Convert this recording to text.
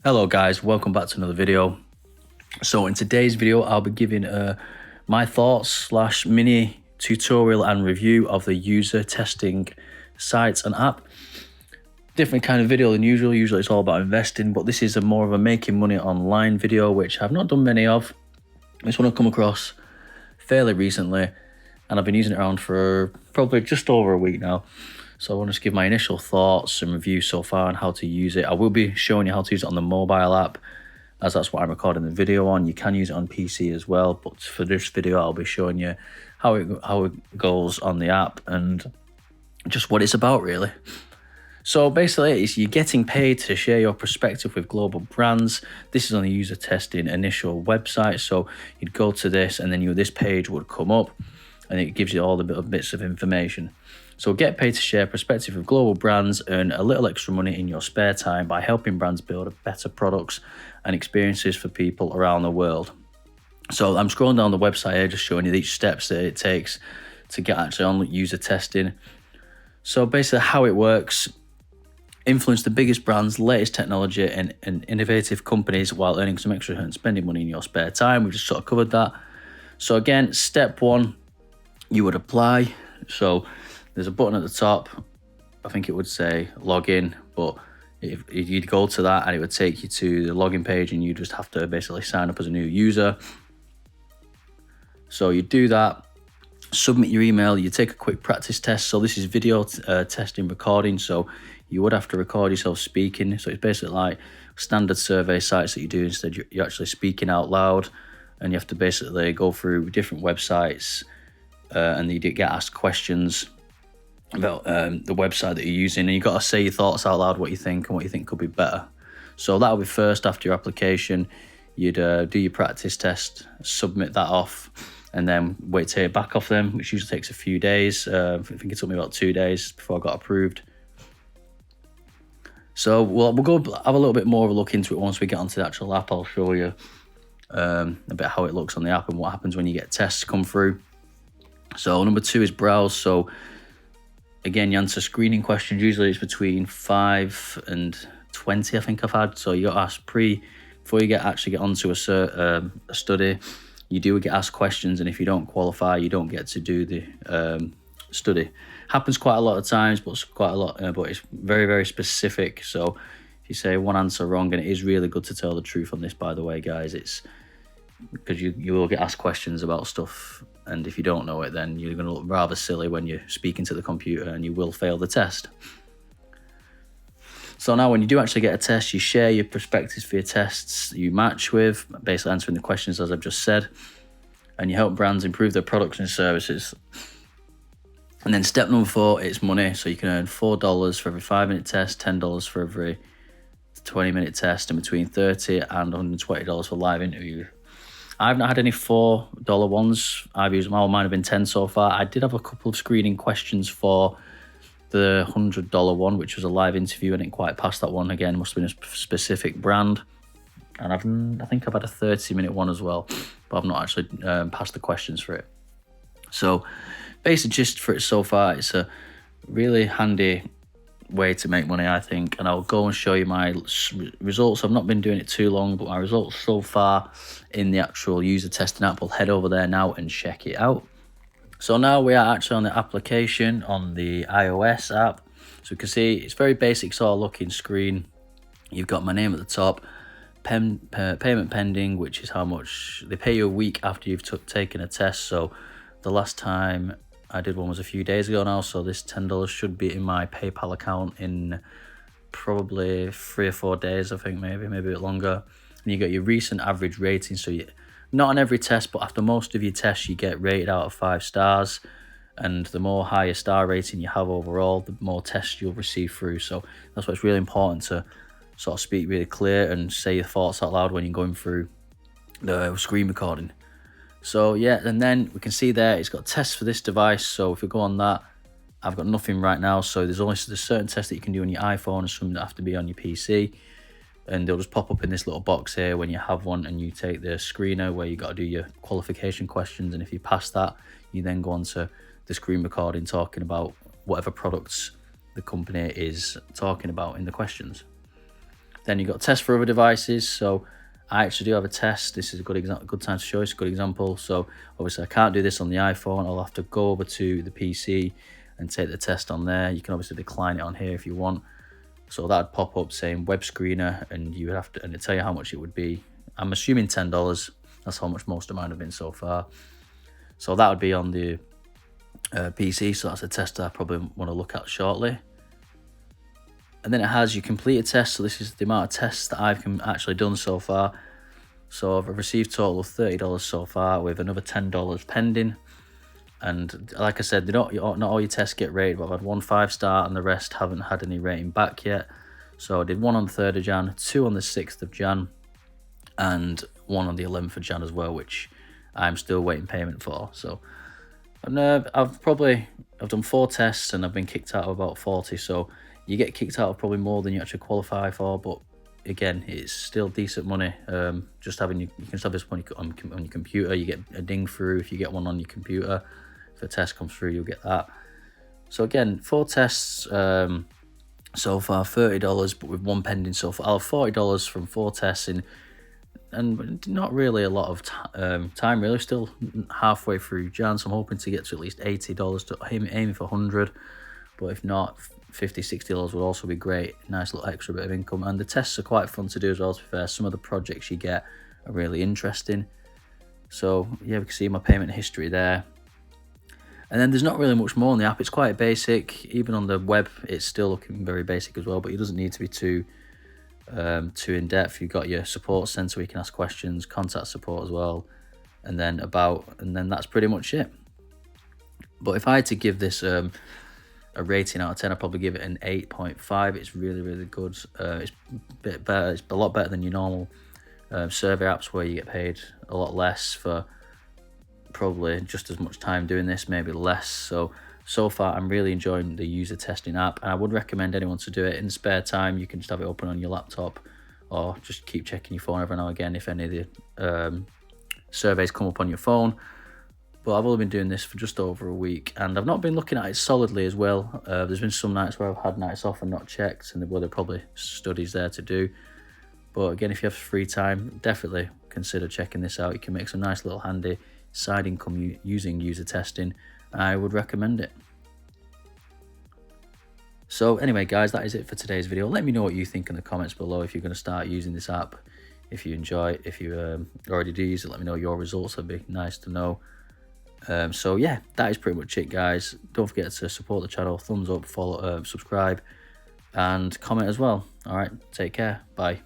Hello guys, welcome back to another video. So in today's video I'll be giving my thoughts slash mini tutorial and review of the user testing sites and app. Different kind of video than usual. Usually it's all about investing, but this is more of a making money online video, which I've not done many of. This one I've come across fairly recently and I've been using it around for probably just over a week now. So I want to just give my initial thoughts and review so far on how to use it. I will be showing you how to use it on the mobile app, as that's what I'm recording the video on. You can use it on PC as well, but for this video I'll be showing you how it goes on the app and just what it's about really. So basically you're getting paid to share your perspective with global brands. This is on the user testing initial website. So you'd go to this and then this page would come up and it gives you all the bits of information. So get paid to share perspective with global brands, earn a little extra money in your spare time by helping brands build better products and experiences for people around the world. So I'm scrolling down the website here, just showing you each steps that it takes to get actually on user testing. So basically how it works: influence the biggest brands, latest technology and innovative companies while earning some extra and spending money in your spare time. We've just sort of covered that. So again, step one, you would apply. So there's a button at the top. I think it would say login, but if you'd go to that and it would take you to the login page and you just have to basically sign up as a new user. So you do that, submit your email, you take a quick practice test. So this is video testing recording, so you would have to record yourself speaking. So it's basically like standard survey sites that you do. Instead you're actually speaking out loud and you have to basically go through different websites and you get asked questions about the website that you're using, and you've got to say your thoughts out loud, what you think and what you think could be better. So that'll be first after your application. You'd do your practice test, submit that off, and then wait to hear back off them, which usually takes a few days. I think it took me about 2 days before I got approved. So we'll go have a little bit more of a look into it once we get onto the actual app. I'll show you a bit how it looks on the app and what happens when you get tests come through. So number 2 is browse. So again, you answer screening questions. Usually it's between 5 and 20, I think I've had. So you got asked before you actually get onto a study, you do get asked questions, and if you don't qualify, you don't get to do the study. Happens quite a lot of times, but it's very, very specific. So if you say one answer wrong, and it is really good to tell the truth on this, by the way, guys, it's because you will get asked questions about stuff, and if you don't know it, then you're going to look rather silly when you're speaking to the computer and you will fail the test. So now when you do actually get a test, you share your perspectives for your tests you match with, basically answering the questions as I've just said, and you help brands improve their products and services. And then step number 4, it's money. So you can earn $4 for every 5-minute test, $10 for every 20-minute test, and between $30 and $120 for live interview. I've not had any $4 ones. I've used mine have been 10 so far. I did have a couple of screening questions for the $100 one, which was a live interview. I didn't quite pass that one. Again, must have been a specific brand. And I think I've had a 30-minute one as well, but I've not actually passed the questions for it. So basic gist for it so far, it's a really handy way to make money, I think, and I'll go and show you my results. I've not been doing it too long, but my results so far in the actual user testing app, we'll head over there now and check it out. So now we are actually on the application on the iOS app. So you can see it's very basic sort of looking screen. You've got my name at the top, payment pending, which is how much they pay you a week after you've taken a test. So the last time I did one was a few days ago now, so this $10 should be in my PayPal account in probably 3 or 4 days, I think, maybe a bit longer. And you get your recent average rating, so not on every test, but after most of your tests you get rated out of 5 stars, and the more higher star rating you have overall, the more tests you'll receive through. So that's why it's really important to sort of speak really clear and say your thoughts out loud when you're going through the screen recording. So yeah, and then we can see there it's got tests for this device. So if we go on that, I've got nothing right now. So there's certain tests that you can do on your iPhone and some that have to be on your PC, and they'll just pop up in this little box here when you have one, and you take the screener where you got to do your qualification questions, and if you pass that, you then go on to the screen recording talking about whatever products the company is talking about in the questions. Then you've got test for other devices. So I actually do have a test. This is a good time to show you. It's a good example. So obviously I can't do this on the iPhone. I'll have to go over to the PC and take the test on there. You can obviously decline it on here if you want. So that'd pop up saying web screener, and you would have to, and it'd tell you how much it would be. I'm assuming $10. That's how much most of mine have been so far. So that would be on the PC. So that's a test that I probably want to look at shortly. And then it has your completed test. So this is the amount of tests that I've actually done so far. So I've received a total of $30 so far, with another $10 pending. And like I said, not all your tests get rated, but I've had 1 5-star and the rest haven't had any rating back yet. So I did 1 on the 3rd of Jan, 2 on the 6th of Jan, and 1 on the 11th of Jan as well, which I'm still waiting payment for. So and I've done 4 tests and I've been kicked out of about 40. So you get kicked out of probably more than you actually qualify for, but again, it's still decent money. Just having you can just have this money on your computer. You get a ding through if you get one on your computer. If a test comes through, you'll get that. So again, 4 tests so far, $30, but with 1 pending so far. I'll have $40 from 4 tests and not really a lot of time really. Still halfway through Jan, so I'm hoping to get to at least $80. To aiming for 100, but if not, $50, $60 would also be great. Nice little extra bit of income, and the tests are quite fun to do as well, to be fair. Some of the projects you get are really interesting. So yeah, we can see my payment history there. And then there's not really much more on the app. It's quite basic. Even on the web, it's still looking very basic as well, but it doesn't need to be too in-depth. You've got your support center where you can ask questions, contact support as well, and then about, and then that's pretty much it. But if I had to give this a rating out of 10, I'd probably give it an 8.5. It's really, really good. It's a bit better. It's a lot better than your normal survey apps where you get paid a lot less for probably just as much time doing this, maybe less. So far I'm really enjoying the user testing app, and I would recommend anyone to do it in spare time. You can just have it open on your laptop, or just keep checking your phone every now and again if any of the surveys come up on your phone. But I've only been doing this for just over a week, and I've not been looking at it solidly as well. There's been some nights where I've had nights off and not checked, and there are probably studies there to do. But again, if you have free time, definitely consider checking this out. You can make some nice little handy side income using user testing. I would recommend it. So anyway, guys, that is it for today's video. Let me know what you think in the comments below if you're going to start using this app, if you enjoy it, if you already do use it. Let me know your results. That'd be nice to know. So yeah, that is pretty much it, guys. Don't forget to support the channel, thumbs up, follow, subscribe, and comment as well. All right, take care. Bye.